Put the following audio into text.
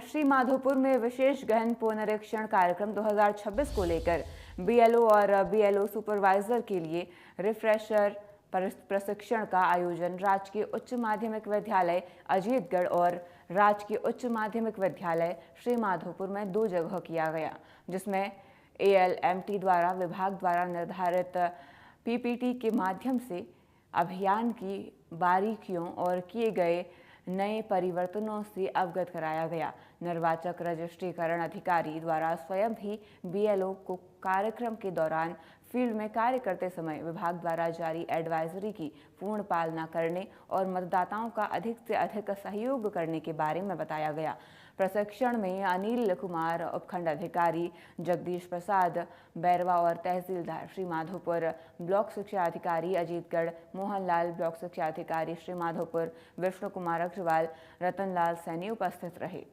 श्री माधोपुर में विशेष गहन पुनरीक्षण कार्यक्रम 2026 को लेकर बीएलओ और बीएलओ सुपरवाइजर के लिए रिफ्रेशर प्रशिक्षण का आयोजन राजकीय उच्च माध्यमिक विद्यालय अजीतगढ़ और राजकीय उच्च माध्यमिक विद्यालय श्री माधोपुर में 2 जगह किया गया, जिसमें ALMT द्वारा विभाग द्वारा निर्धारित PPT के माध्यम से अभियान की बारीकियों और किए गए नए परिवर्तनों से अवगत कराया गया। निर्वाचक रजिस्ट्रीकरण अधिकारी द्वारा स्वयं भी BLO को कार्यक्रम के दौरान फील्ड में कार्य करते समय विभाग द्वारा जारी एडवाइजरी की पूर्ण पालना करने और मतदाताओं का अधिक से अधिक सहयोग करने के बारे में बताया गया। प्रशिक्षण में अनिल कुमार उपखंड अधिकारी, जगदीश प्रसाद बैरवा और तहसीलदार श्री माधोपुर, ब्लॉक शिक्षा अधिकारी अजीतगढ़ मोहनलाल, ब्लॉक शिक्षा अधिकारी श्री माधोपुर विष्णु कुमार अग्रवाल, रतनलाल सैनी उपस्थित रहे।